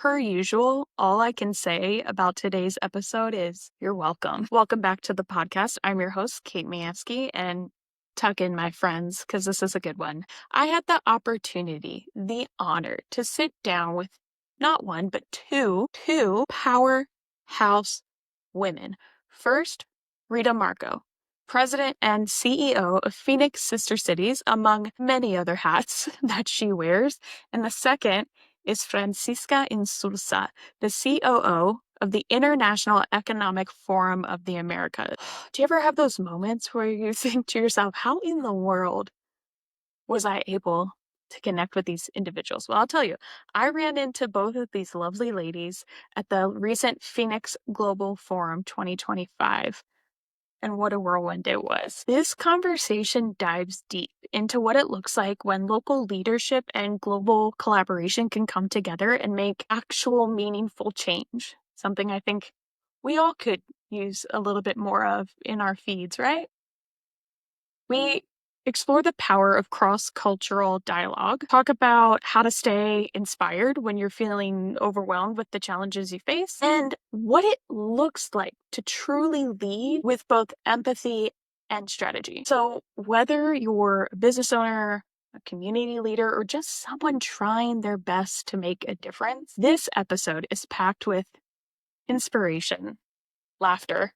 Per usual, all I can say about today's episode is you're welcome. Welcome back to the podcast. I'm your host, Kate Mayeski, and tuck in my friends because this is a good one. I had the opportunity, the honor to sit down with not one, but two powerhouse women. First, Rita Marko, President and CEO of Phoenix Sister Cities, among many other hats that she wears. And the second is Francisca Insulza, the COO of the International Economic Forum of the Americas. Do you ever have those moments where you think to yourself, how in the world was I able to connect with these individuals? Well, I'll tell you, I ran into both of these lovely ladies at the recent Phoenix Global Forum 2025. And what a whirlwind it was. This conversation dives deep into what it looks like when local leadership and global collaboration can come together and make actual meaningful change. Something I think we all could use a little bit more of in our feeds, right? We explore the power of cross-cultural dialogue, talk about how to stay inspired when you're feeling overwhelmed with the challenges you face, and what it looks like to truly lead with both empathy and strategy. So whether you're a business owner, a community leader, or just someone trying their best to make a difference, this episode is packed with inspiration, laughter,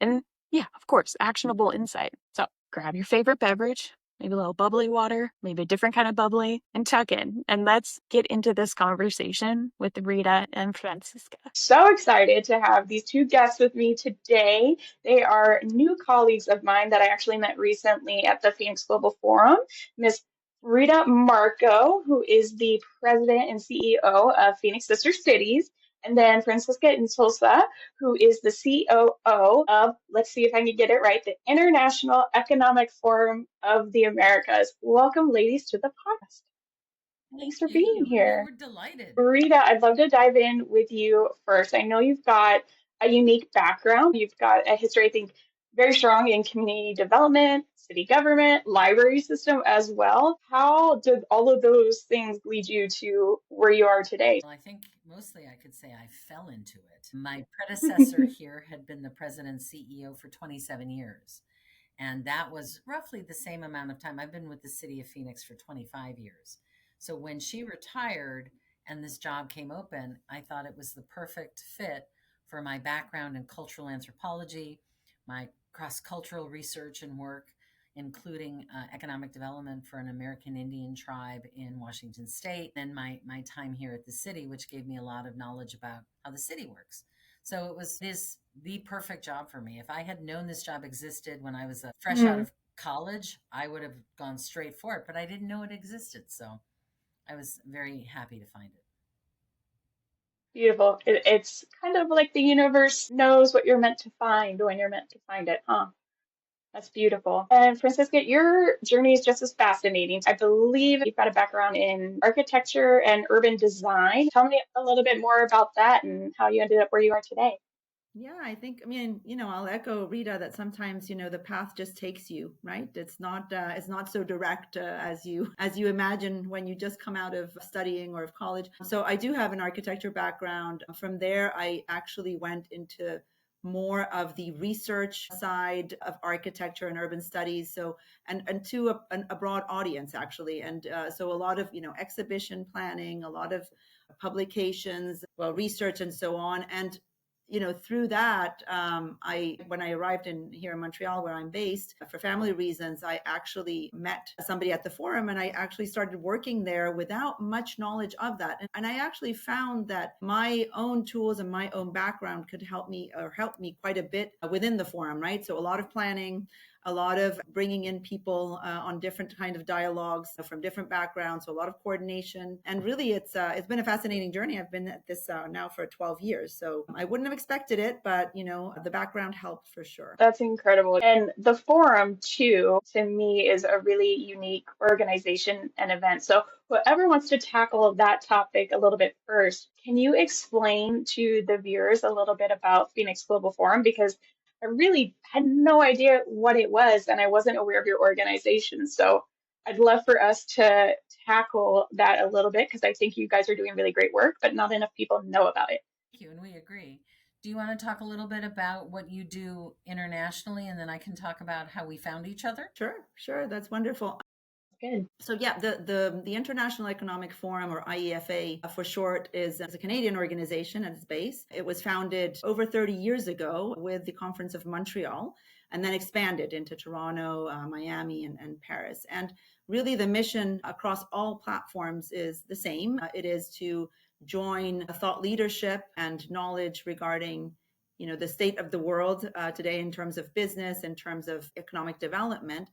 and yeah, of course, actionable insight. So grab your favorite beverage, maybe a little bubbly water, maybe a different kind of bubbly, and tuck in. And let's get into this conversation with Rita and Francisca. So excited to have these two guests with me today. They are new colleagues of mine that I actually met recently at the Phoenix Global Forum. Miss Rita Marko, who is the president and CEO of Phoenix Sister Cities, and then Francisca Insulza, who is the COO of, let's see if I can get it right, the International Economic Forum of the Americas. Welcome, ladies, to the podcast. Thanks for Thank being you. Yeah, here. we're delighted. Rita, I'd love to dive in with you first. I know you've got a unique background. You've got a history, I think, very strong in community development, city government, library system as well. How did all of those things lead you to where you are today? Well, I think mostly I could say I fell into it. My predecessor here had been the president and CEO for 27 years. And that was roughly the same amount of time. I've been with the city of Phoenix for 25 years. So when she retired and this job came open, I thought it was the perfect fit for my background in cultural anthropology, my cross cultural research and work, including economic development for an American Indian tribe in Washington State, and my time here at the city, which gave me a lot of knowledge about how the city works. So it is the perfect job for me. If I had known this job existed when I was fresh out Mhm. of college, I would have gone straight for it, but I didn't know it existed. So I was very happy to find it. Beautiful. It's kind of like the universe knows what you're meant to find when you're meant to find it, huh? That's beautiful. And Francisca, your journey is just as fascinating. I believe you've got a background in architecture and urban design. Tell me a little bit more about that and how you ended up where you are today. Yeah, I'll echo Rita that sometimes, the path just takes you, right? It's not so direct as you imagine when you just come out of studying or of college. So I do have an architecture background. From there, I actually went into more of the research side of architecture and urban studies. So, and to a broad audience actually. And so a lot of, exhibition planning, a lot of publications, well, research and so on. And through that, when I arrived here in Montreal, where I'm based, for family reasons, I actually met somebody at the forum, and I actually started working there without much knowledge of that. And I actually found that my own tools and my own background could help me quite a bit within the forum, right? So a lot of planning, a lot of bringing in people on different kind of dialogues from different backgrounds, so a lot of coordination. And really, it's been a fascinating journey. I've been at this now for 12 years, so I wouldn't have expected it, but the background helped for sure. That's incredible. And the forum, too, to me, is a really unique organization and event. So, whoever wants to tackle that topic a little bit first, can you explain to the viewers a little bit about Phoenix Global Forum? Because I really had no idea what it was, and I wasn't aware of your organization. So, I'd love for us to tackle that a little bit because I think you guys are doing really great work, but not enough people know about it. Thank you, and we agree. Do you want to talk a little bit about what you do internationally, and then I can talk about how we found each other? Sure. That's wonderful. Good. So yeah, the International Economic Forum, or IEFA for short, is a Canadian organization at its base. It was founded over 30 years ago with the Conference of Montreal, and then expanded into Toronto, Miami, and Paris. And really the mission across all platforms is the same. It is to join thought leadership and knowledge regarding the state of the world today in terms of business, in terms of economic development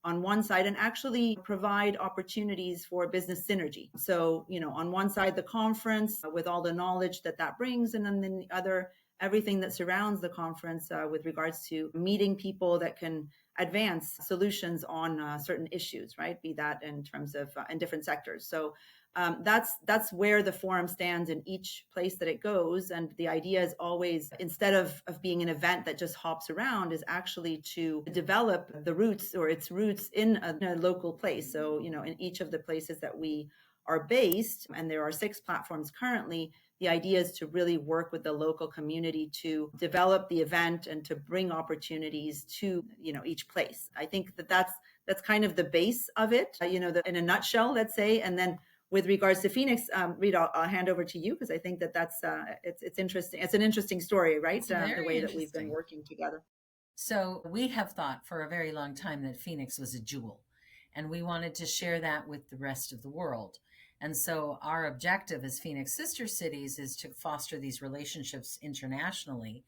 on one side, and actually provide opportunities for business synergy. So, on one side, the conference with all the knowledge that brings, and then the other, everything that surrounds the conference with regards to meeting people that can advance solutions on certain issues, right? Be that in terms of in different sectors. So that's where the forum stands in each place that it goes. And the idea is always, instead of being an event that just hops around, is actually to develop the roots, or its roots in a local place. So, in each of the places that we are based, and there are 6 platforms currently, the idea is to really work with the local community to develop the event and to bring opportunities to, each place. I think that's kind of the base of it, in a nutshell, let's say. And then with regards to Phoenix, Rita, I'll hand over to you because I think that's it's interesting. It's an interesting story, right? The way that we've been working together. So we have thought for a very long time that Phoenix was a jewel, and we wanted to share that with the rest of the world. And so our objective as Phoenix Sister Cities is to foster these relationships internationally.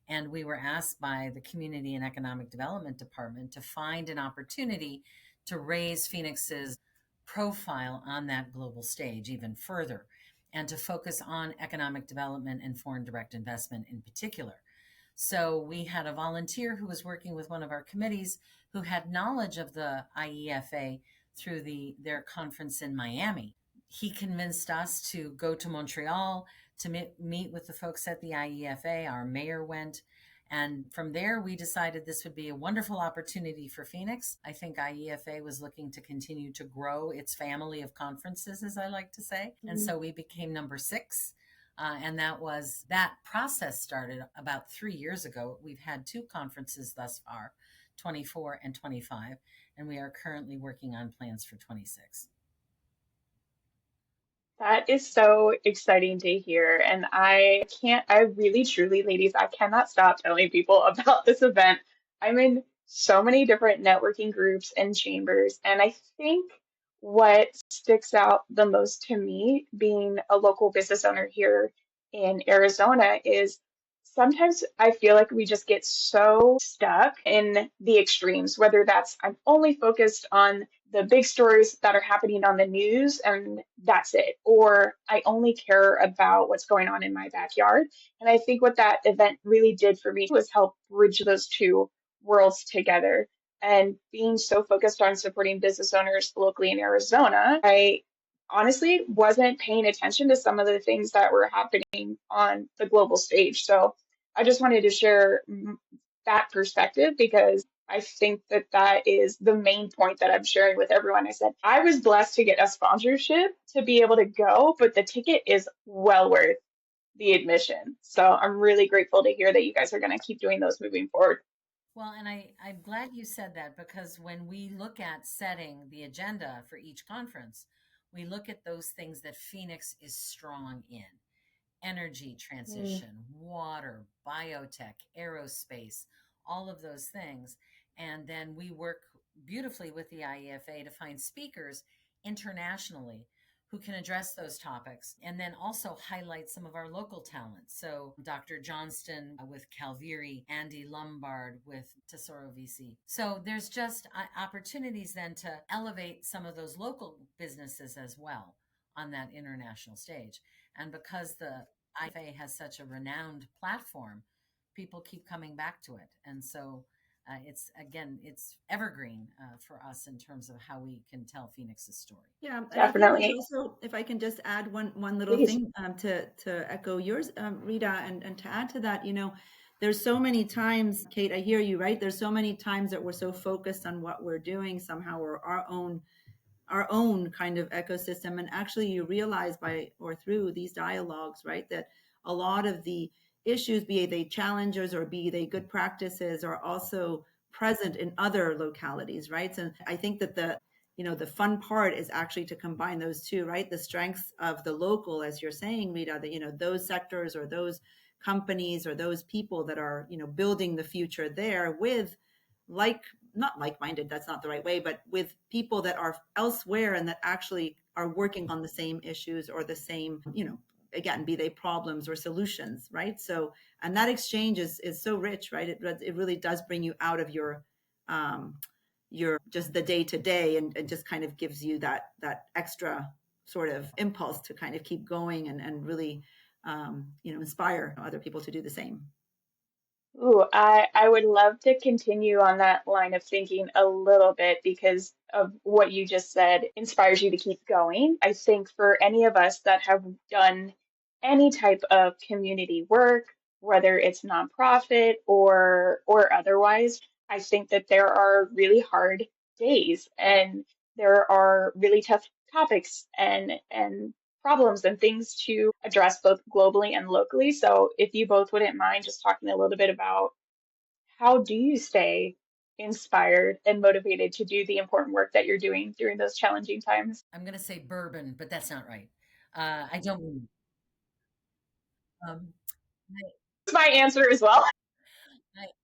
And we were asked by the Community and Economic Development Department to find an opportunity to raise Phoenix's profile on that global stage even further, and to focus on economic development and foreign direct investment in particular. So we had a volunteer who was working with one of our committees who had knowledge of the IEFA through their conference in Miami. He convinced us to go to Montreal to meet with the folks at the IEFA. Our mayor went. And from there, we decided this would be a wonderful opportunity for Phoenix. I think IEFA was looking to continue to grow its family of conferences, as I like to say. Mm-hmm. And so we became number 6. And that process started about 3 years ago. We've had 2 conferences thus far, 24 and 25, and we are currently working on plans for 26. That is so exciting to hear. And I really, truly, ladies, I cannot stop telling people about this event. I'm in so many different networking groups and chambers. And I think what sticks out the most to me, being a local business owner here in Arizona, is sometimes I feel like we just get so stuck in the extremes, whether that's I'm only focused on the big stories that are happening on the news and that's it, or I only care about what's going on in my backyard. And I think what that event really did for me was help bridge those two worlds together. And being so focused on supporting business owners locally in Arizona, I honestly wasn't paying attention to some of the things that were happening on the global stage. So I just wanted to share that perspective because I think that is the main point that I'm sharing with everyone. I said, I was blessed to get a sponsorship to be able to go, but the ticket is well worth the admission. So I'm really grateful to hear that you guys are going to keep doing those moving forward. Well, and I'm glad you said that, because when we look at setting the agenda for each conference, we look at those things that Phoenix is strong in: energy transition, water, biotech, aerospace, all of those things. And then we work beautifully with the IEFA to find speakers internationally who can address those topics, and then also highlight some of our local talents. So Dr. Johnston with Calviri, Andy Lombard with Tesoro VC. So there's just opportunities then to elevate some of those local businesses as well on that international stage. And because the IFA has such a renowned platform, people keep coming back to it. And so it's evergreen for us in terms of how we can tell Phoenix's story. Yeah, definitely. Also, if I can just add one little thing to echo yours, Rita, and to add to that, there's so many times, Kate, I hear you, right? There's so many times that we're so focused on what we're doing somehow, or our own our own kind of ecosystem. And actually you realize by or through these dialogues, right, that a lot of the issues, be they challenges or be they good practices, are also present in other localities, right? And I think that the fun part is actually to combine those two, right? The strengths of the local, as you're saying, Rita, that, those sectors or those companies or those people that are, building the future there with like, not like-minded, that's not the right way, but with people that are elsewhere and that actually are working on the same issues or the same, again, be they problems or solutions, right? So, and that exchange is so rich, right? It really does bring you out of your just the day to day, and just kind of gives you that extra sort of impulse to kind of keep going and really inspire other people to do the same. Ooh, I would love to continue on that line of thinking a little bit because of what you just said inspires you to keep going. I think for any of us that have done any type of community work, whether it's nonprofit or otherwise, I think that there are really hard days and there are really tough topics and problems and things to address both globally and locally. So if you both wouldn't mind just talking a little bit about how do you stay inspired and motivated to do the important work that you're doing during those challenging times? I'm going to say bourbon, but that's not right. I don't mean. Um, That's my answer as well.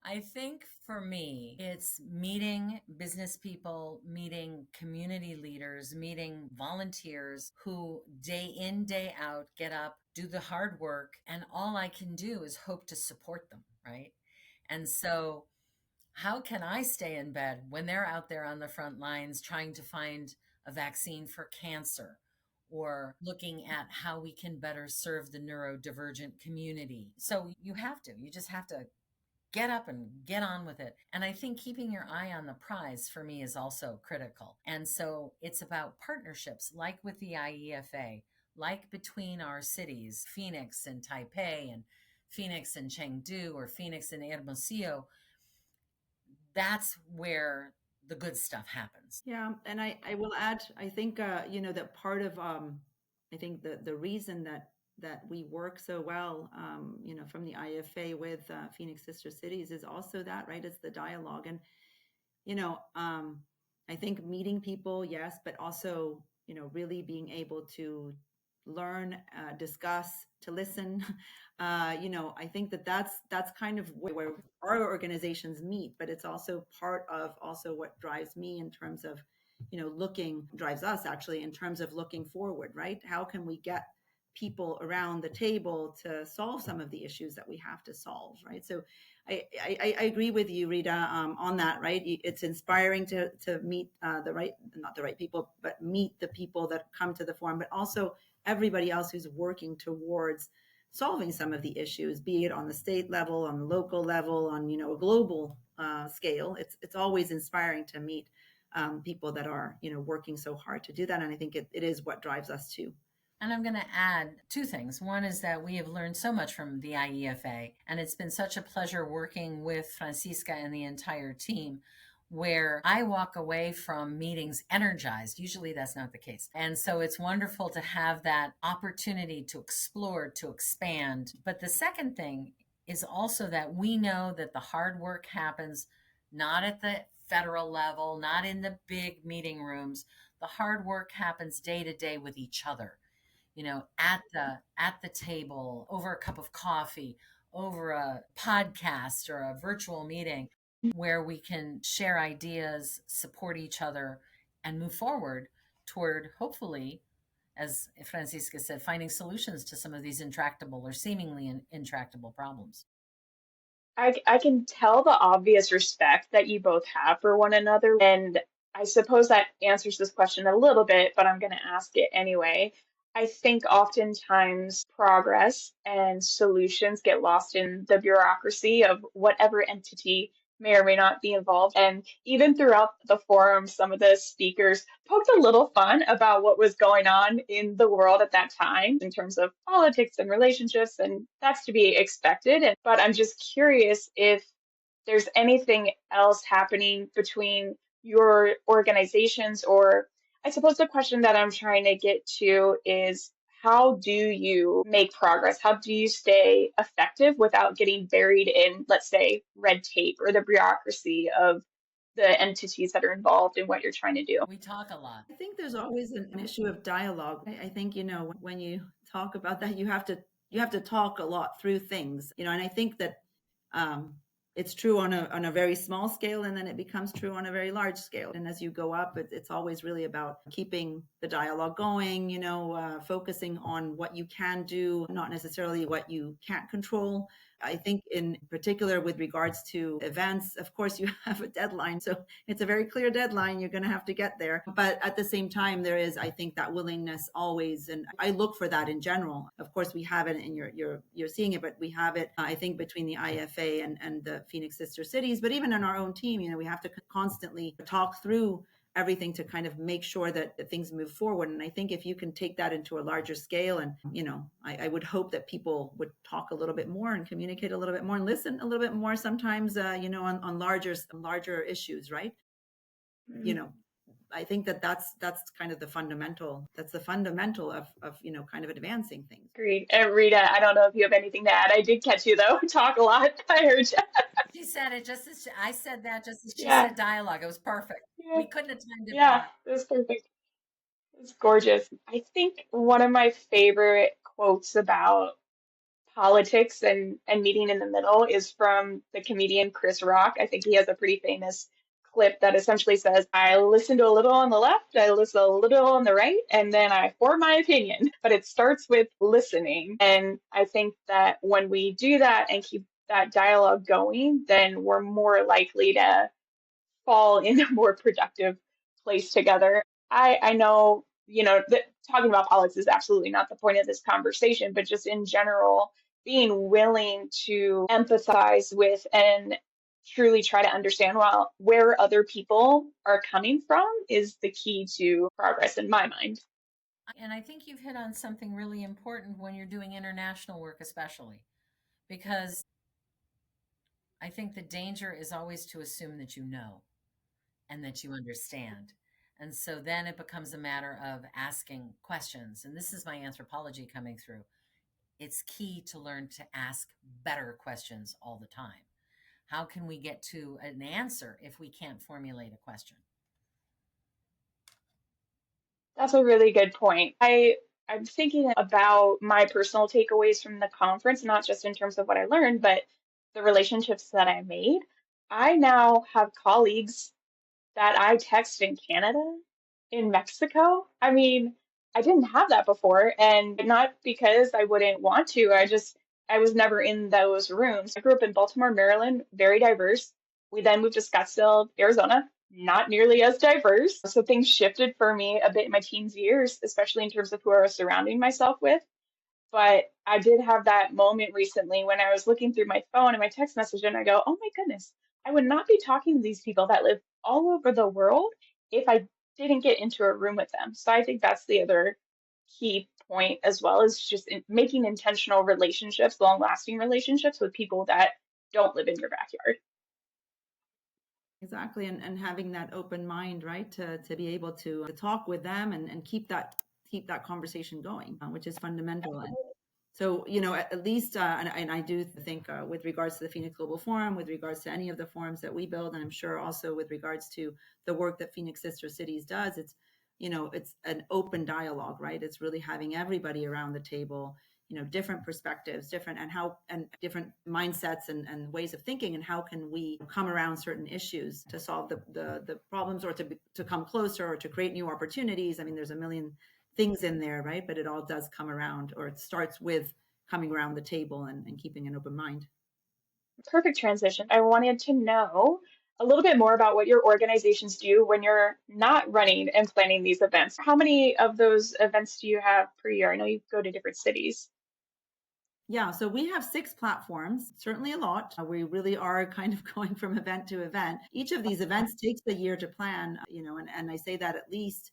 I think for me, it's meeting business people, meeting community leaders, meeting volunteers who day in, day out get up, do the hard work, and all I can do is hope to support them, right? And so, how can I stay in bed when they're out there on the front lines trying to find a vaccine for cancer? Or looking at how we can better serve the neurodivergent community. So you just have to get up and get on with it. And I think keeping your eye on the prize for me is also critical. And so it's about partnerships like with the IEFA, like between our cities, Phoenix and Taipei, and Phoenix and Chengdu, or Phoenix and Hermosillo. That's where the good stuff happens. Yeah, and I will add, I think that part of I think the reason that we work so well, from the IFA with Phoenix Sister Cities is also that, right? It's the dialogue. And you know, I think meeting people, yes, but also, really being able to learn, discuss, to listen. I think that's kind of where our organizations meet, but it's also part of also what drives me in terms of, drives us actually in terms of looking forward, right? How can we get people around the table to solve some of the issues that we have to solve, right? So I agree with you, Rita, on that, right? It's inspiring to meet not the right people, but meet the people that come to the forum, but also everybody else who's working towards solving some of the issues, be it on the state level, on the local level, on a global scale. It's always inspiring to meet people that are working so hard to do that, and I think it is what drives us too. And I'm going to add two things. One is that we have learned so much from the IEFA, and it's been such a pleasure working with Francisca and the entire team, where I walk away from meetings energized. Usually that's not the case. And so it's wonderful to have that opportunity to explore, to expand. But the second thing is also that we know that the hard work happens not at the federal level, not in the big meeting rooms. The hard work happens day to day with each other, at the table, over a cup of coffee, over a podcast or a virtual meeting, where we can share ideas, support each other, and move forward toward, hopefully, as Francisca said, finding solutions to some of these intractable or seemingly intractable problems. I can tell the obvious respect that you both have for one another. And I suppose that answers this question a little bit, but I'm going to ask it anyway. I think oftentimes progress and solutions get lost in the bureaucracy of whatever entity may or may not be involved. And even throughout the forum, some of the speakers poked a little fun about what was going on in the world at that time in terms of politics and relationships, and that's to be expected. But I'm just curious if there's anything else happening between your organizations, or I suppose the question that I'm trying to get to is how do you make progress? How do you stay effective without getting buried in, let's say, red tape or the bureaucracy of the entities that are involved in what you're trying to do? We talk a lot. I think there's always an issue of dialogue. I think, when you talk about that, you have to talk a lot through things, and I think that um, it's true on a very small scale, and then it becomes true on a very large scale. And as you go up, it's always really about keeping the dialogue going, focusing on what you can do, not necessarily what you can't control. I think in particular with regards to events, of course, you have a deadline. So it's a very clear deadline. You're going to have to get there. But at the same time, there is, I think, that willingness always. And I look for that in general. Of course, we have it, and you're seeing it, but we have it, I think, between the IFA and the Phoenix Sister Cities. But even in our own team, we have to constantly talk through everything to kind of make sure that things move forward. And I think if you can take that into a larger scale, and, I would hope that people would talk a little bit more and communicate a little bit more and listen a little bit more sometimes, on larger issues, right? I think that's kind of that's the fundamental of kind of advancing things. Agreed. And Rita, I don't know if you have anything to add. I did catch you though. Talk a lot. I heard you. She said it just as I said that, just as she Yeah. said dialogue. It was perfect. Yeah. We couldn't have timed it Yeah. better. It was perfect. It's gorgeous. I think one of my favorite quotes about politics and meeting in the middle is from the comedian Chris Rock. I think he has a pretty famous clip that essentially says, I listen to a little on the left, I listen a little on the right, and then I form my opinion. But it starts with listening. And I think that when we do that and keep that dialogue going, then we're more likely to fall in a more productive place together. I know, that talking about politics is absolutely not the point of this conversation, but just in general, being willing to empathize with and truly try to understand where other people are coming from is the key to progress in my mind. And I think you've hit on something really important when you're doing international work, especially because I think the danger is always to assume that you know and that you understand. And so then it becomes a matter of asking questions. And this is my anthropology coming through. It's key to learn to ask better questions all the time. How can we get to an answer if we can't formulate a question? That's a really good point. I'm thinking about my personal takeaways from the conference, not just in terms of what I learned, but the relationships that I made. I now have colleagues that I text in Canada, in Mexico. I mean, I didn't have that before, and not because I wouldn't want to. I was never in those rooms. I grew up in Baltimore, Maryland, very diverse. We then moved to Scottsdale, Arizona, not nearly as diverse. So things shifted for me a bit in my teens years, especially in terms of who I was surrounding myself with. But I did have that moment recently when I was looking through my phone and my text message, and I go, oh my goodness, I would not be talking to these people that live all over the world if I didn't get into a room with them. So I think that's the other key point as well, is just making intentional relationships, long lasting relationships with people that don't live in your backyard. Exactly. And having that open mind, right, to be able to talk with them and keep that conversation going, which is fundamental. And so, at least, and I do think with regards to the Phoenix Global Forum, with regards to any of the forums that we build, and I'm sure also with regards to the work that Phoenix Sister Cities does, it's an open dialogue, right? It's really having everybody around the table, different perspectives, and different mindsets and ways of thinking, and how can we come around certain issues to solve the problems, or to come closer, or to create new opportunities. I mean, there's a million things in there, right? But it all does come around, or it starts with coming around the table and keeping an open mind. Perfect transition. I wanted to know a little bit more about what your organizations do when you're not running and planning these events. How many of those events do you have per year? I know you go to different cities. Yeah, so we have 6 platforms, certainly a lot. We really are kind of going from event to event. Each of these events takes a year to plan, and I say that at least.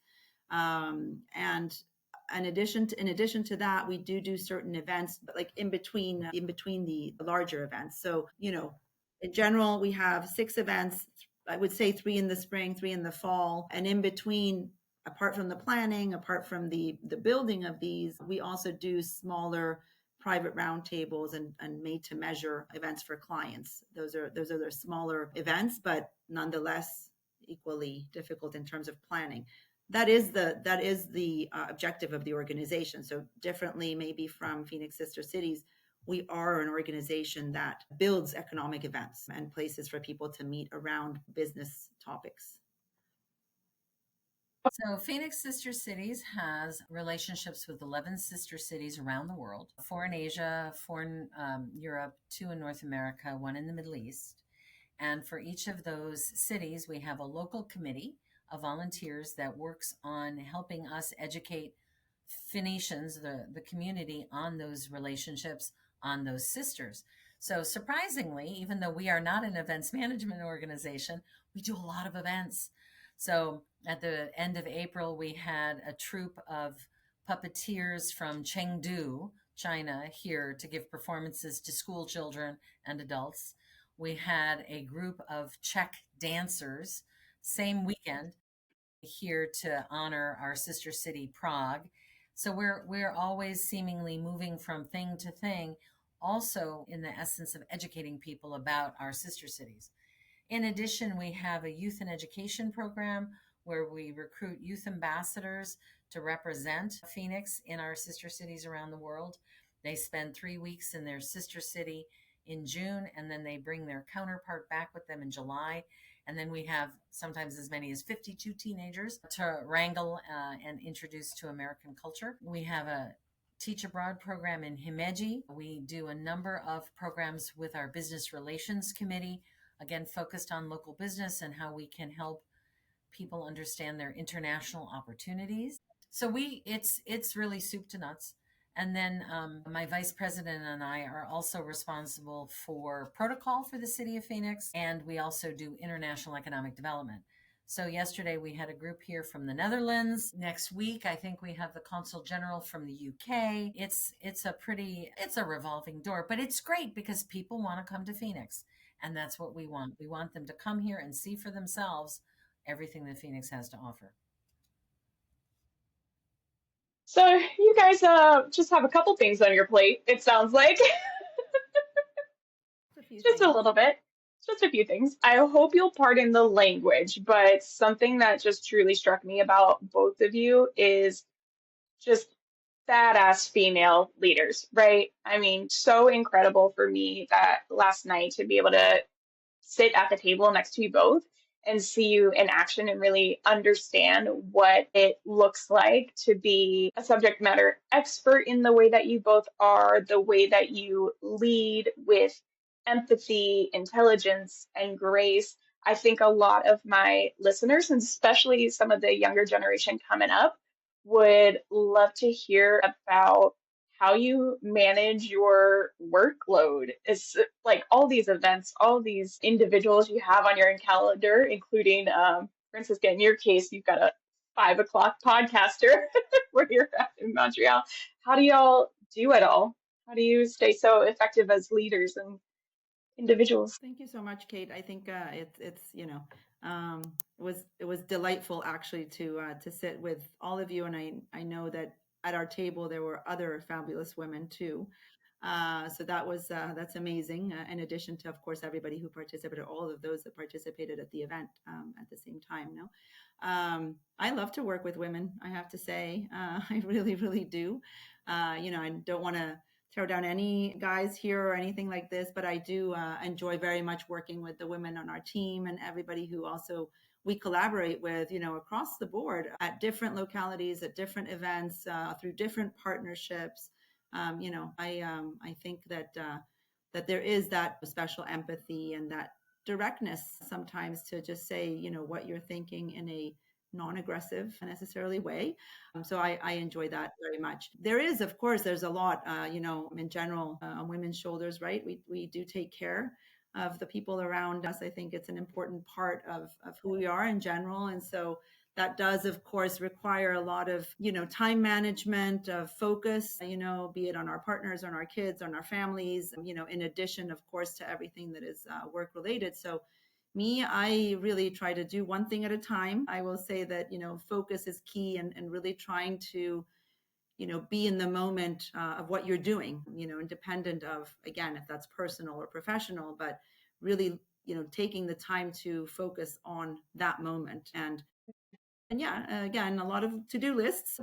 And in addition to that, we do certain events, but like in between the larger events. So, in general, we have 6 events. I would say 3 in the spring, 3 in the fall, and in between apart from the planning, apart from the building of these, we also do smaller private roundtables and made to measure events for clients. Those are their smaller events, but nonetheless equally difficult in terms of planning. That is the objective of the organization. So differently, maybe from Phoenix Sister Cities, we are an organization that builds economic events and places for people to meet around business topics. So, Phoenix Sister Cities has relationships with 11 sister cities around the world, 4 in Asia, 4 in Europe, 2 in North America, 1 in the Middle East. And for each of those cities, we have a local committee of volunteers that works on helping us educate Phoenicians, the community, on those relationships, on those sisters. So, surprisingly, even though we are not an events management organization, we do a lot of events. So at the end of April, we had a troupe of puppeteers from Chengdu, China, here to give performances to school children and adults. We had a group of Czech dancers, same weekend, here to honor our sister city, Prague. So we're always seemingly moving from thing to thing, also in the essence of educating people about our sister cities. In addition, we have a youth and education program where we recruit youth ambassadors to represent Phoenix in our sister cities around the world. They spend 3 weeks in their sister city in June, and then they bring their counterpart back with them in July. And then we have sometimes as many as 52 teenagers to wrangle and introduce to American culture. We have a Teach Abroad program in Himeji. We do a number of programs with our Business Relations Committee, again, focused on local business and how we can help people understand their international opportunities. So it's really soup to nuts. And then my vice president and I are also responsible for protocol for the city of Phoenix, and we also do international economic development. So yesterday we had a group here from the Netherlands. Next week, I think we have the consul general from the UK. It's a revolving door, but it's great because people want to come to Phoenix. And that's what we want. We want them to come here and see for themselves everything that Phoenix has to offer. So you guys just have a couple things on your plate, it sounds like. Just a little bit. Just a few things. I hope you'll pardon the language, but something that just truly struck me about both of you is just badass female leaders, right? I mean, so incredible for me that last night to be able to sit at the table next to you both and see you in action and really understand what it looks like to be a subject matter expert in the way that you both are, the way that you lead with empathy, intelligence, and grace. I think a lot of my listeners, and especially some of the younger generation coming up, would love to hear about how you manage your workload. It's like all these events, all these individuals you have on your calendar, including Francisca, in your case, you've got a 5 o'clock podcaster where you're at in Montreal. How do y'all do it all? How do you stay so effective as leaders and individuals? Thank you so much, Kate. I think it was delightful actually to sit with all of you, and I know that at our table there were other fabulous women too. So that's amazing. In addition to, of course, everybody who participated, all of those that participated at the event at the same time. No, I love to work with women. I have to say, I really, really do. I don't want to throw down any guys here or anything like this, but I do enjoy very much working with the women on our team and everybody who also we collaborate with, across the board at different localities, at different events, through different partnerships. I think that there is that special empathy and that directness sometimes to just say, what you're thinking in a non-aggressive necessarily way. So I enjoy that very much. There is, of course, there's a lot, in general on women's shoulders, right? We do take care of the people around us. I think it's an important part of who we are in general. And so that does, of course, require a lot of, time management, of focus, be it on our partners, on our kids, on our families, in addition, of course, to everything that is work related. So Me, I really try to do one thing at a time. I will say that, focus is key, and really trying to, be in the moment of what you're doing, independent of, again, if that's personal or professional, but really, taking the time to focus on that moment. And yeah, again, a lot of to-do lists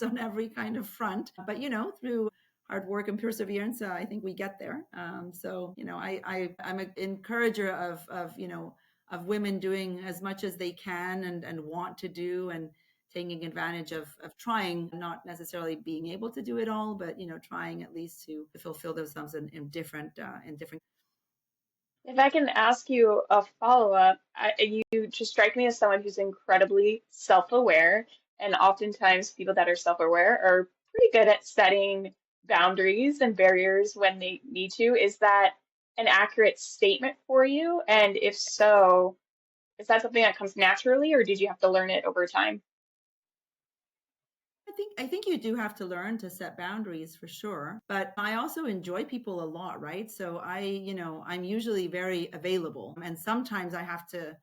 on every kind of front. But through hard work and perseverance, I think we get there. So I'm an encourager of women doing as much as they can and want to do, and taking advantage of trying, not necessarily being able to do it all, but trying at least to fulfill themselves in different. If I can ask you a follow-up, you just strike me as someone who's incredibly self-aware, and oftentimes people that are self-aware are pretty good at setting boundaries and barriers when they need to. Is that an accurate statement for you? And if so, is that something that comes naturally, or did you have to learn it over time? I think you do have to learn to set boundaries for sure, but I also enjoy people a lot, right? So I'm usually very available, and sometimes I have to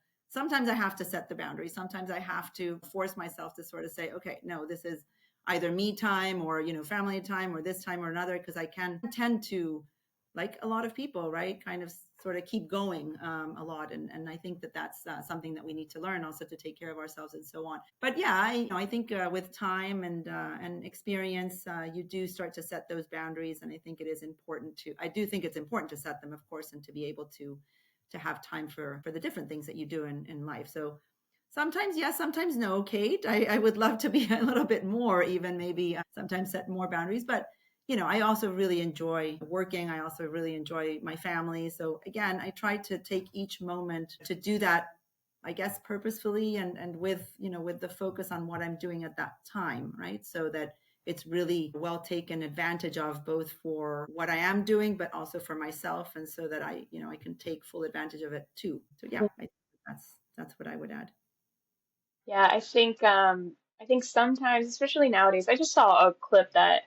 set the boundaries. Sometimes I have to force myself to sort of say, okay, no, this is either me time, or family time, or this time or another, because I can tend to, like a lot of people, right, kind of sort of keep going a lot. And I think that that's something that we need to learn also, to take care of ourselves and so on. But yeah, I think with time and experience, you do start to set those boundaries. And I do think it's important to set them, of course, and to be able to have time for the different things that you do in life. So sometimes yes, sometimes no, Kate. I would love to be a little bit more, even maybe sometimes set more boundaries. But I also really enjoy working. I also really enjoy my family. So again, I try to take each moment to do that, I guess, purposefully, and with the focus on what I'm doing at that time, right? So that it's really well taken advantage of, both for what I am doing, but also for myself. And so that I can take full advantage of it too. So yeah, I think that's what I would add. Yeah, I think sometimes, especially nowadays, I just saw a clip that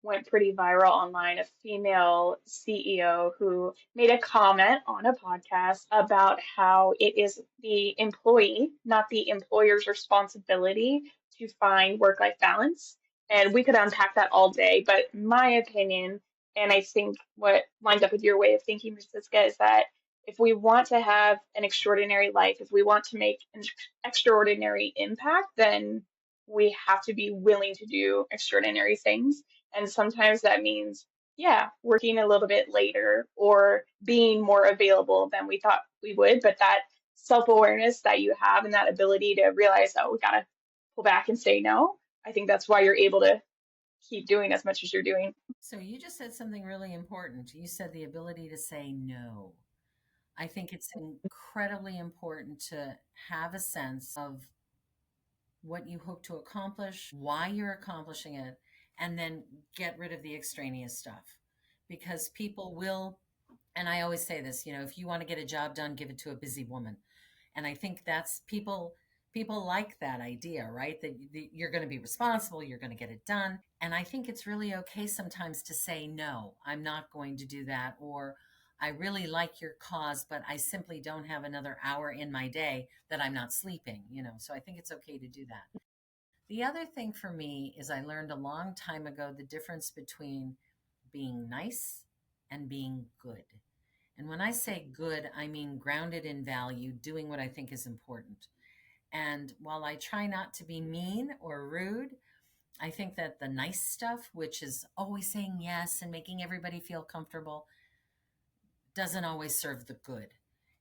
went pretty viral online, a female CEO who made a comment on a podcast about how it is the employee, not the employer's responsibility to find work-life balance. And we could unpack that all day, but my opinion, and I think what lines up with your way of thinking, Francisca, is that if we want to have an extraordinary life, if we want to make an extraordinary impact, then we have to be willing to do extraordinary things. And sometimes that means, yeah, working a little bit later or being more available than we thought we would. But that self-awareness that you have, and that ability to realize, oh, we gotta pull back and say no, I think that's why you're able to keep doing as much as you're doing. So you just said something really important. You said the ability to say no. I think it's incredibly important to have a sense of what you hope to accomplish, why you're accomplishing it, and then get rid of the extraneous stuff. Because people will, and I always say this, if you want to get a job done, give it to a busy woman. And I think that's people like that idea, right? That you're going to be responsible, you're going to get it done. And I think it's really okay sometimes to say no, I'm not going to do that, or I really like your cause, but I simply don't have another hour in my day that I'm not sleeping. So I think it's okay to do that. The other thing for me is I learned a long time ago the difference between being nice and being good. And when I say good, I mean grounded in value, doing what I think is important. And while I try not to be mean or rude, I think that the nice stuff, which is always saying yes and making everybody feel comfortable, doesn't always serve the good.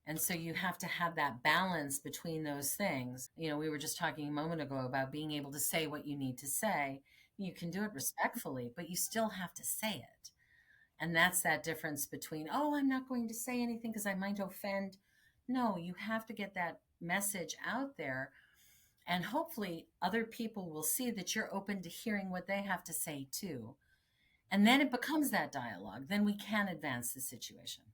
And so you have to have that balance between those things. We were just talking a moment ago about being able to say what you need to say. You can do it respectfully, but you still have to say it. And that's that difference between, oh, I'm not going to say anything because I might offend. No, you have to get that message out there. And hopefully, other people will see that you're open to hearing what they have to say too. And then it becomes that dialogue. Then we can advance the situation.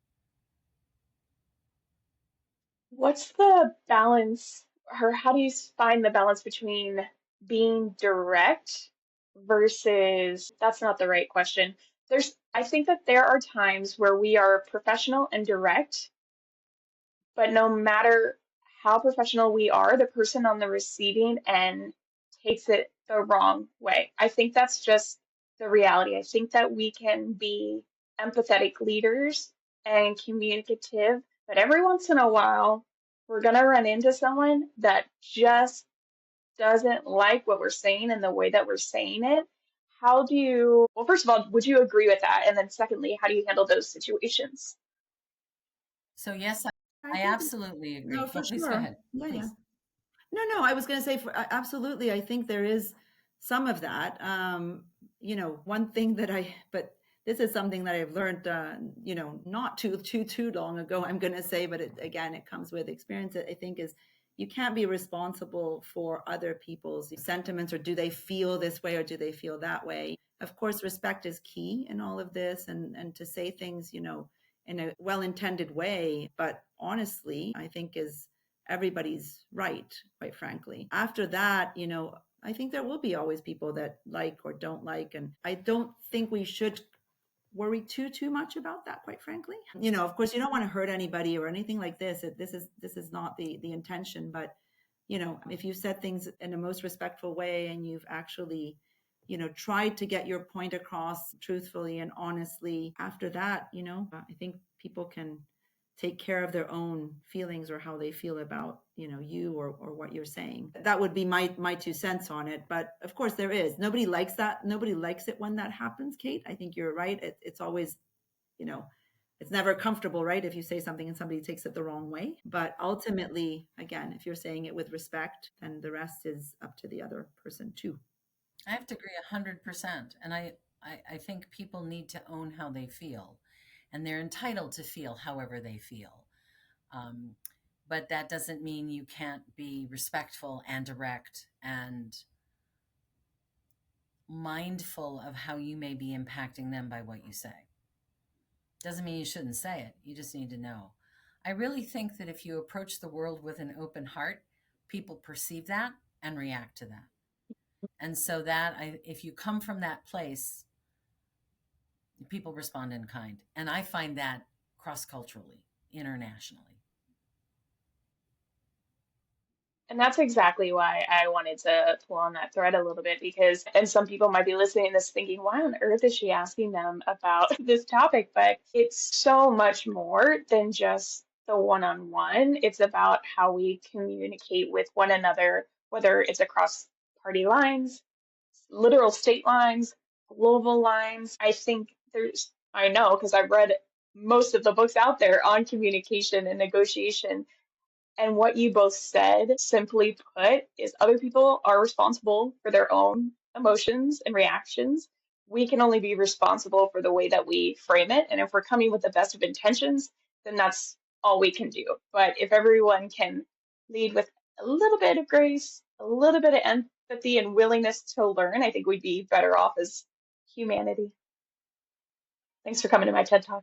What's the balance, or how do you find the balance between being direct versus, that's not the right question. I think that there are times where we are professional and direct, But no matter how professional we are, the person on the receiving end takes it the wrong way. I think that's just the reality. I think that we can be empathetic leaders and communicative, but every once in a while, we're going to run into someone that just doesn't like what we're saying and the way that we're saying it. How do you, well, first of all, would you agree with that? And then secondly, how do you handle those situations? So yes, I I think, absolutely no, agree. for But please go sure. ahead. Yeah, yeah. Please. No, I was going to say absolutely. I think there is some of that. One thing that but this is something that I've learned, not too long ago, I'm going to say, but again, it comes with experience. I think is you can't be responsible for other people's sentiments, or do they feel this way or do they feel that way? Of course, respect is key in all of this, and to say things, in a well-intended way, but honestly, I think is everybody's right, quite frankly. After that, I think there will be always people that like or don't like. And I don't think we should worry too much about that, quite frankly. Of course, you don't want to hurt anybody or anything like this. This is not the intention. But if you said things in a most respectful way and you've actually tried to get your point across truthfully and honestly, after that, I think people can take care of their own feelings or how they feel about you or what you're saying. That would be my 2 cents on it. But of course, there is nobody likes that. Nobody likes it when that happens, Kate. I think you're right. It's always, it's never comfortable, right, if you say something and somebody takes it the wrong way. But ultimately, again, if you're saying it with respect, then the rest is up to the other person too. I have to agree 100%. And I think people need to own how they feel, and they're entitled to feel however they feel. Um, but that doesn't mean you can't be respectful and direct and mindful of how you may be impacting them by what you say. Doesn't mean you shouldn't say it. You just need to know. I really think that if you approach the world with an open heart, people perceive that and react to that. And so if you come from that place, people respond in kind. And I find that cross-culturally, internationally. And that's exactly why I wanted to pull on that thread a little bit because, and some people might be listening to this thinking, why on earth is she asking them about this topic? But it's so much more than just the one-on-one. It's about how we communicate with one another, whether it's across party lines, literal state lines, global lines. I know because I've read most of the books out there on communication and negotiation, and what you both said, simply put, is other people are responsible for their own emotions and reactions. We can only be responsible for the way that we frame it. And if we're coming with the best of intentions, then that's all we can do. But if everyone can lead with a little bit of grace, a little bit of empathy and willingness to learn, I think we'd be better off as humanity. Thanks for coming to my TED Talk.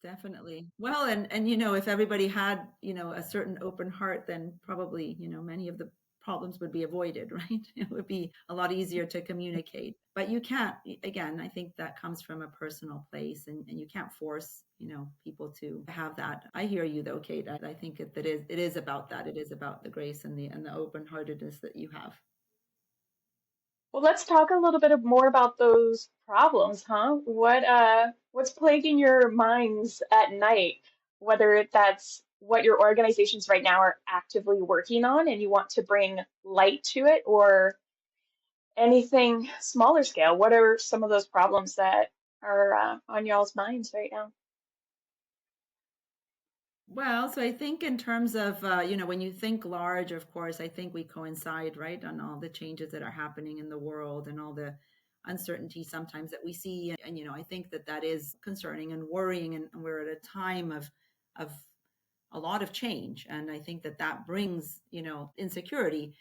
Definitely. Well, and if everybody had, a certain open heart, then probably, many of the problems would be avoided, right? It would be a lot easier to communicate. But you can't, again, I think that comes from a personal place, and you can't force, people to have that. I hear you though, Kate. I think it is about that. It is about the grace and the open-heartedness that you have. Well, let's talk a little bit more about those problems, huh? What's plaguing your minds at night? Whether that's what your organizations right now are actively working on and you want to bring light to it, or anything smaller scale. What are some of those problems that are on y'all's minds right now? Well, so I think in terms of, when you think large, of course, I think we coincide, right, on all the changes that are happening in the world and all the uncertainty sometimes that we see. And I think that is concerning and worrying. And we're at a time of a lot of change. And I think that brings, insecurity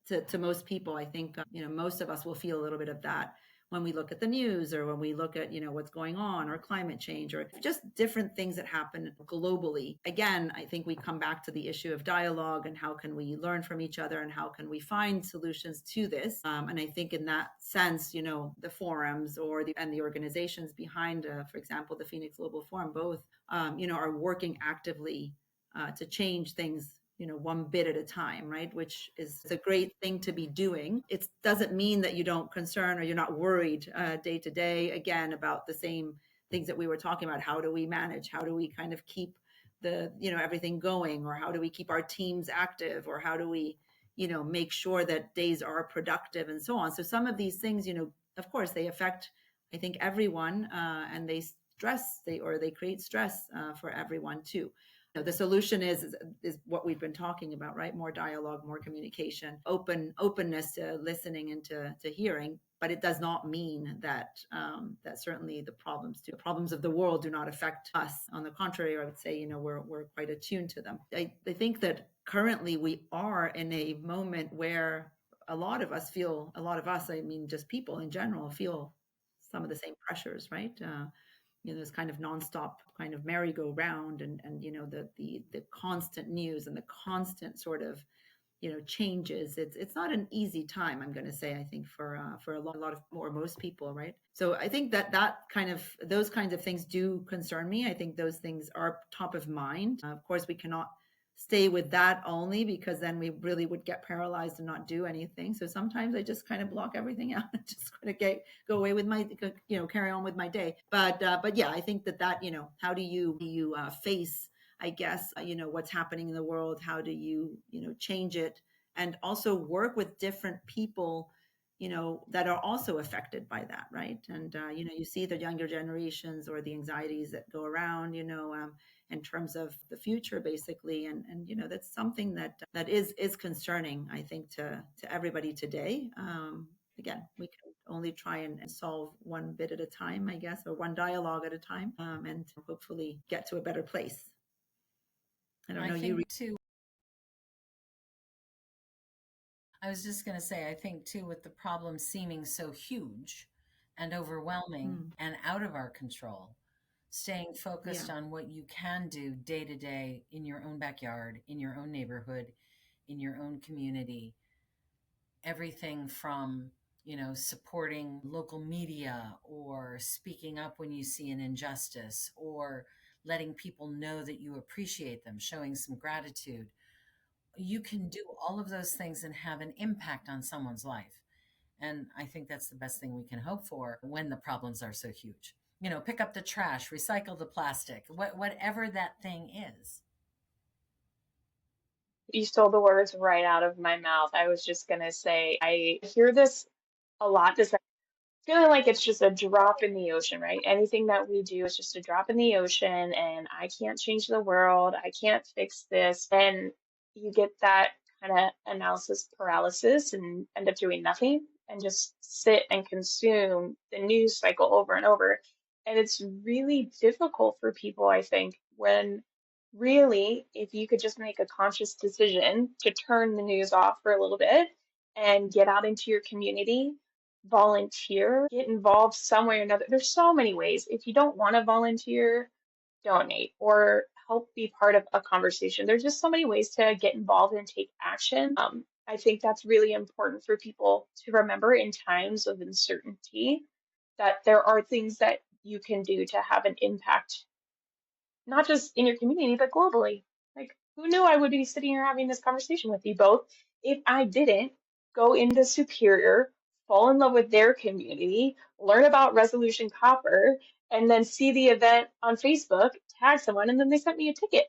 to most people. I think, most of us will feel a little bit of that when we look at the news or when we look at, what's going on, or climate change, or just different things that happen globally. Again, I think we come back to the issue of dialogue and how can we learn from each other and how can we find solutions to this. And I think in that sense, the forums and the organizations behind, for example, the Phoenix Global Forum, both, are working actively to change things, one bit at a time, right? Which is a great thing to be doing. It doesn't mean that you don't concern or you're not worried day to day, again, about the same things that we were talking about. How do we manage? How do we kind of keep everything going? Or how do we keep our teams active? Or how do we, make sure that days are productive and so on? So some of these things, of course, they affect, I think, everyone, and they create stress for everyone too. The solution is what we've been talking about, right? More dialogue, more communication, openness to listening and to hearing. But it does not mean that that certainly the problems of the world do not affect us. On the contrary, I would say, we're quite attuned to them. I think that currently we are in a moment where a lot of us, I mean, just people in general, feel some of the same pressures, right? This kind of nonstop kind of merry-go-round, and the constant news and the constant sort of changes. It's not an easy time, I'm going to say, I think, for a lot of, or most people, right? So I think that those kinds of things do concern me. I think those things are top of mind. Of course, we cannot stay with that only, because then we really would get paralyzed and not do anything. So sometimes I just kind of block everything out and just kind of go away with my, carry on with my day. But yeah, I think that how do you face, I guess, what's happening in the world? How do you, change it, and also work with different people, that are also affected by that, right? And you see the younger generations, or the anxieties that go around, in terms of the future, basically, and that's something that is concerning, I think, to everybody today. Again, we can only try and solve one bit at a time, I guess, or one dialogue at a time, and hopefully get to a better place. I don't know. I was just going to say, I think too, with the problem seeming so huge and overwhelming and out of our control, staying focused on what you can do day to day in your own backyard, in your own neighborhood, in your own community, everything from, supporting local media, or speaking up when you see an injustice, or letting people know that you appreciate them, showing some gratitude. You can do all of those things and have an impact on someone's life. And I think that's the best thing we can hope for when the problems are so huge. Pick up the trash, recycle the plastic, whatever that thing is. You stole the words right out of my mouth. I was just gonna say, I hear this a lot, this feeling like it's just a drop in the ocean, right? Anything that we do is just a drop in the ocean, and I can't change the world. I can't fix this. And you get that kind of analysis paralysis and end up doing nothing and just sit and consume the news cycle over and over. And it's really difficult for people, I think, when really, if you could just make a conscious decision to turn the news off for a little bit and get out into your community, volunteer, get involved some way or another. There's so many ways. If you don't want to volunteer, donate or help be part of a conversation. There's just so many ways to get involved and take action. I think that's really important for people to remember in times of uncertainty, that there are things that you can do to have an impact, not just in your community, but globally. Like, who knew I would be sitting here having this conversation with you both if I didn't go into Superior, fall in love with their community, learn about Resolution Copper, and then see the event on Facebook, tag someone, and then they sent me a ticket.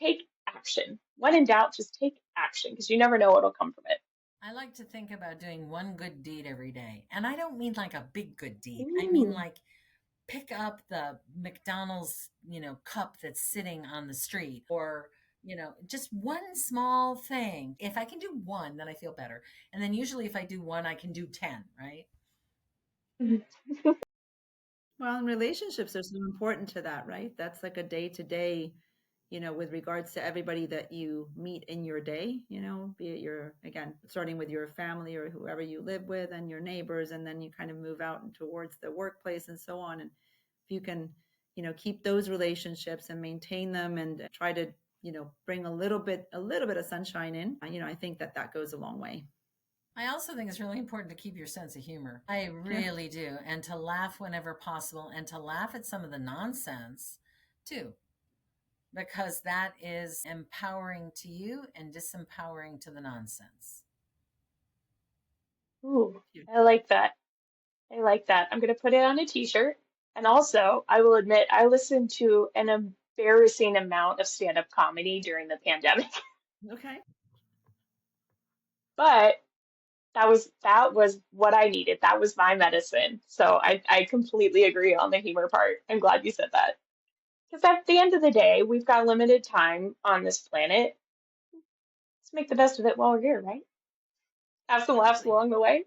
Take action. When in doubt, just take action, because you never know what'll come from it. I like to think about doing one good deed every day. And I don't mean like a big good deed. I mean Ooh. like pick up the McDonald's, cup that's sitting on the street, or, just one small thing. If I can do one, then I feel better. And then usually if I do one, I can do 10, right? Well, and relationships are so important to that, right? That's like a day to day, with regards to everybody that you meet in your day, be it again, starting with your family or whoever you live with and your neighbors, and then you kind of move out and towards the workplace and so on. And if you can, keep those relationships and maintain them and try to, bring a little bit of sunshine in, I think that goes a long way. I also think it's really important to keep your sense of humor. I really do. And to laugh whenever possible, and to laugh at some of the nonsense too. because that is empowering to you and disempowering to the nonsense. Ooh, I like that. I like that. I'm going to put it on a t-shirt. And also, I will admit, I listened to an embarrassing amount of stand-up comedy during the pandemic, Okay. but that was what I needed. That was my medicine. So I completely agree on the humor part. I'm glad you said that. Because at the end of the day, we've got limited time on this planet. Let's make the best of it while we're here, right? Have some laughs Absolutely. along the way.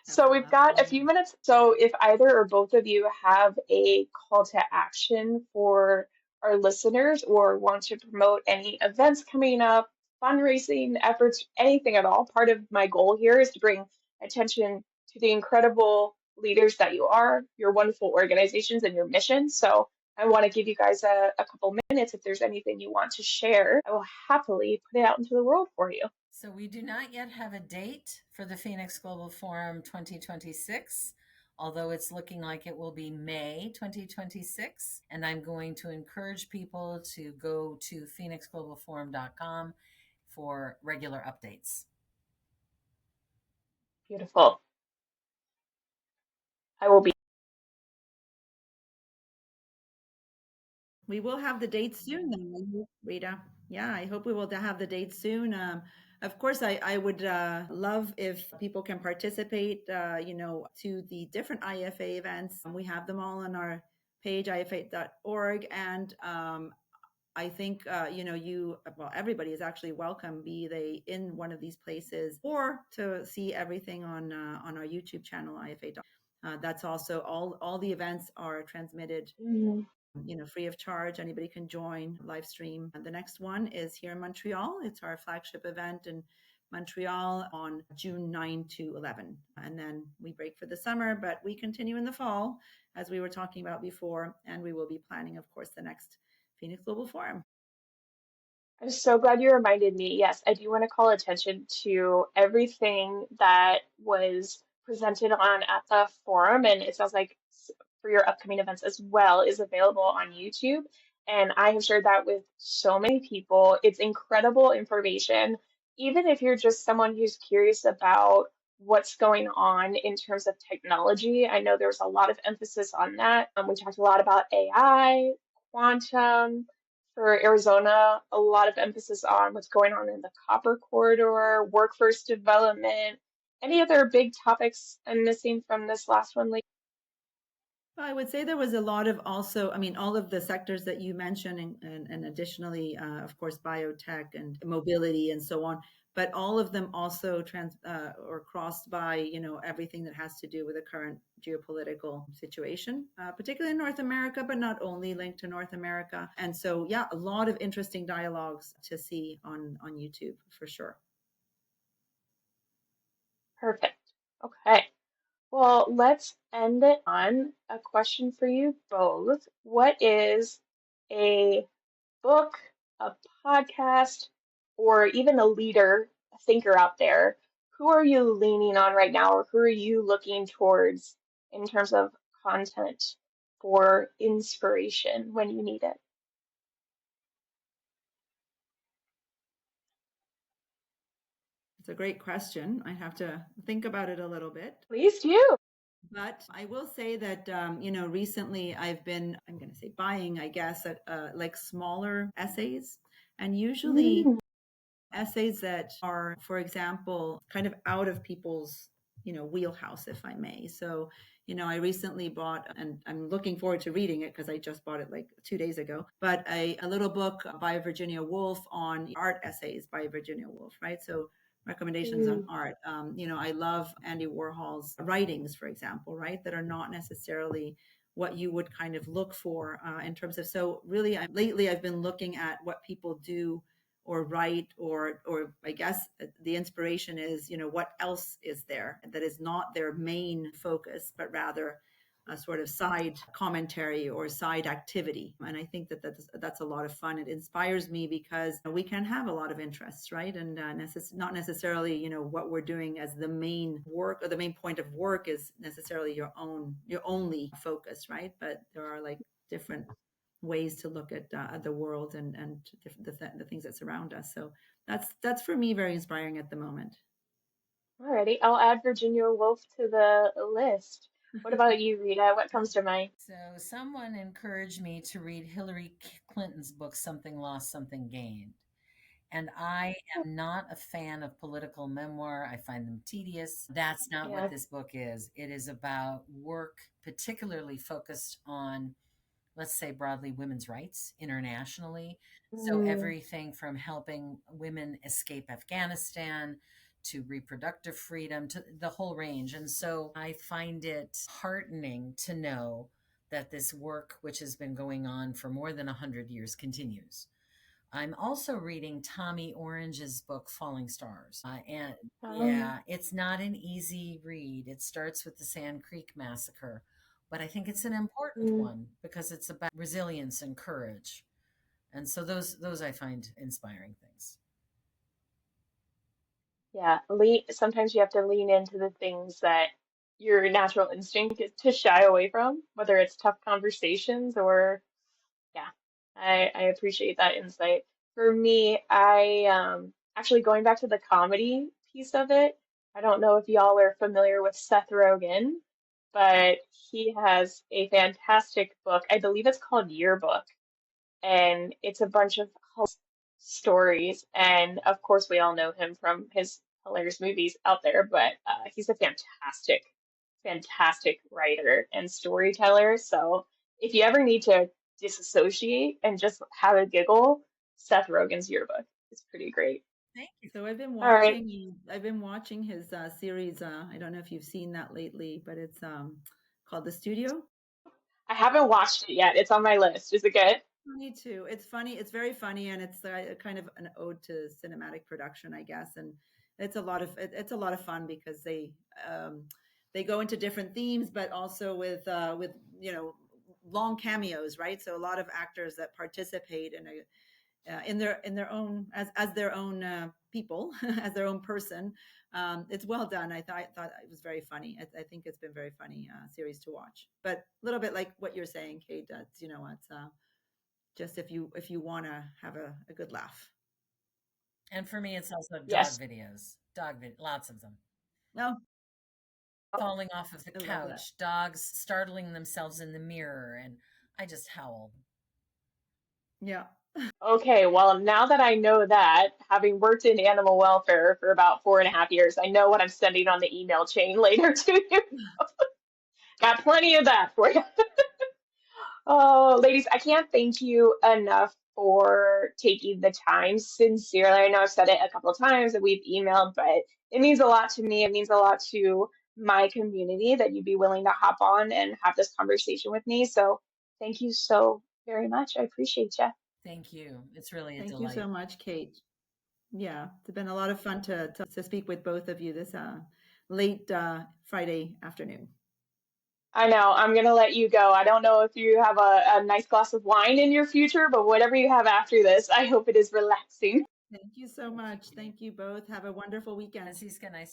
Have So some we've laughs got a along the few way. minutes. So if either or both of you have a call to action for our listeners or want to promote any events coming up, fundraising efforts, anything at all, part of my goal here is to bring attention to the incredible leaders that you are, your wonderful organizations, and your mission. So I want to give you guys a couple minutes. If there's anything you want to share, I will happily put it out into the world for you. So we do not yet have a date for the Phoenix Global Forum 2026, although it's looking like it will be May 2026. And I'm going to encourage people to go to phoenixglobalforum.com for regular updates. Beautiful. I will be. We will have the date soon, then, Rita. Yeah, I hope we will have the date soon. Of course, I would love if people can participate, to the different IFA events. We have them all on our page, ifa.org. And I think, everybody is actually welcome, be they in one of these places or to see everything on our YouTube channel, IFA. That's also all the events are transmitted Mhm. free of charge. Anybody can join live stream. And the next one is here in Montreal. It's our flagship event in Montreal on June 9 to 11. And then we break for the summer, but we continue in the fall, as we were talking about before. And we will be planning, of course, the next Phoenix Global Forum. I'm so glad you reminded me. Yes, I do want to call attention to everything that was presented on at the forum, and it sounds like for your upcoming events as well is available on YouTube. And I have shared that with so many people. It's incredible information. Even if you're just someone who's curious about what's going on in terms of technology, I know there's a lot of emphasis on that. We talked a lot about AI, quantum for Arizona, a lot of emphasis on what's going on in the copper corridor, workforce development. Any other big topics I'm missing from this last one, Lee? I would say there was a lot of also, all of the sectors that you mentioned, and additionally, of course, biotech and mobility and so on, but all of them also or crossed by, everything that has to do with the current geopolitical situation, particularly in North America, but not only linked to North America. And so, yeah, a lot of interesting dialogues to see on YouTube for sure. Perfect. Okay. Well, let's end it on a question for you both. What is a book, a podcast, or even a leader, a thinker out there? Who are you leaning on right now, or who are you looking towards in terms of content for inspiration when you need it? It's a great question. I have to think about it a little bit. Please do. But I will say that, recently I've been, I'm going to say buying, I guess, like smaller essays, and usually Mm, essays that are, for example, kind of out of people's, wheelhouse, if I may. So, I recently bought, and I'm looking forward to reading it because I just bought it like 2 days ago, but a little book by Virginia Woolf on art essays by Virginia Woolf, right? So recommendations on mm, art. I love Andy Warhol's writings, for example, right? That are not necessarily what you would kind of look for in terms of. So really, lately I've been looking at what people do or write, or I guess the inspiration is, what else is there that is not their main focus, but rather a sort of side commentary or side activity. And I think that that's a lot of fun. It inspires me because we can have a lot of interests, right? And not necessarily, what we're doing as the main work, or the main point of work is necessarily your only focus, right? But there are like different ways to look at the world and the things that surround us. So that's for me very inspiring at the moment. Alrighty, I'll add Virginia Woolf to the list. What about you, Rita? What comes to mind? So, someone encouraged me to read Hillary Clinton's book, Something Lost, Something Gained. And I am not a fan of political memoir. I find them tedious. That's not what Yeah. this book is. It is about work, particularly focused on, let's say broadly, women's rights internationally. So Mm, everything from helping women escape Afghanistan to reproductive freedom to the whole range. And so I find it heartening to know that this work, which has been going on for more than 100 years, continues. I'm also reading Tommy Orange's book, Falling Stars. And um, yeah, it's not an easy read. It starts with the Sand Creek Massacre, but I think it's an important mm, one because it's about resilience and courage. And so those I find inspiring things. yeah, sometimes you have to lean into the things that your natural instinct is to shy away from, whether it's tough conversations or, yeah, I appreciate that insight. For me, I actually going back to the comedy piece of it, I don't know if y'all are familiar with Seth Rogen, but he has a fantastic book. I believe it's called Yearbook, and it's a bunch of stories. And of course, we all know him from his hilarious movies out there, but he's a fantastic writer and storyteller. So if you ever need to disassociate and just have a giggle, Seth Rogen's Yearbook is pretty great. Thank you. So All right. I've been watching his series. I don't know if you've seen that lately, but it's called The Studio. I haven't watched it yet. It's on my list. Is it good? Me too. It's funny. It's very funny, and it's kind of an ode to cinematic production, I guess. And it's a lot of fun because they go into different themes, but also with long cameos, right? So a lot of actors that participate in their own as their own people as their own person. It's well done. I thought it was very funny. I think it's been very funny series to watch, but a little bit like what you're saying, Kate. It's just if you want to have a good laugh. And for me, it's also Yes. lots of them. No, Falling off of the I love that. couch, dogs startling themselves in the mirror, and I just howl. Yeah. Okay, well, now that I know that, having worked in animal welfare for about 4.5 years, I know what I'm sending on the email chain later to you. Got plenty of that for you. Oh, ladies, I can't thank you enough for taking the time. Sincerely, I know I've said it a couple of times that we've emailed, but it means a lot to me. It means a lot to my community that you'd be willing to hop on and have this conversation with me. So thank you so very much. I appreciate you. Thank you. It's really a Thank you delight. so much, Kate. Yeah, it's been a lot of fun to speak with both of you this late Friday afternoon. I know. I'm gonna let you go. I don't know if you have a nice glass of wine in your future, but whatever you have after this, I hope it is relaxing. Thank you so Thank much. you. Thank you both. Have a wonderful weekend. Francisca, nice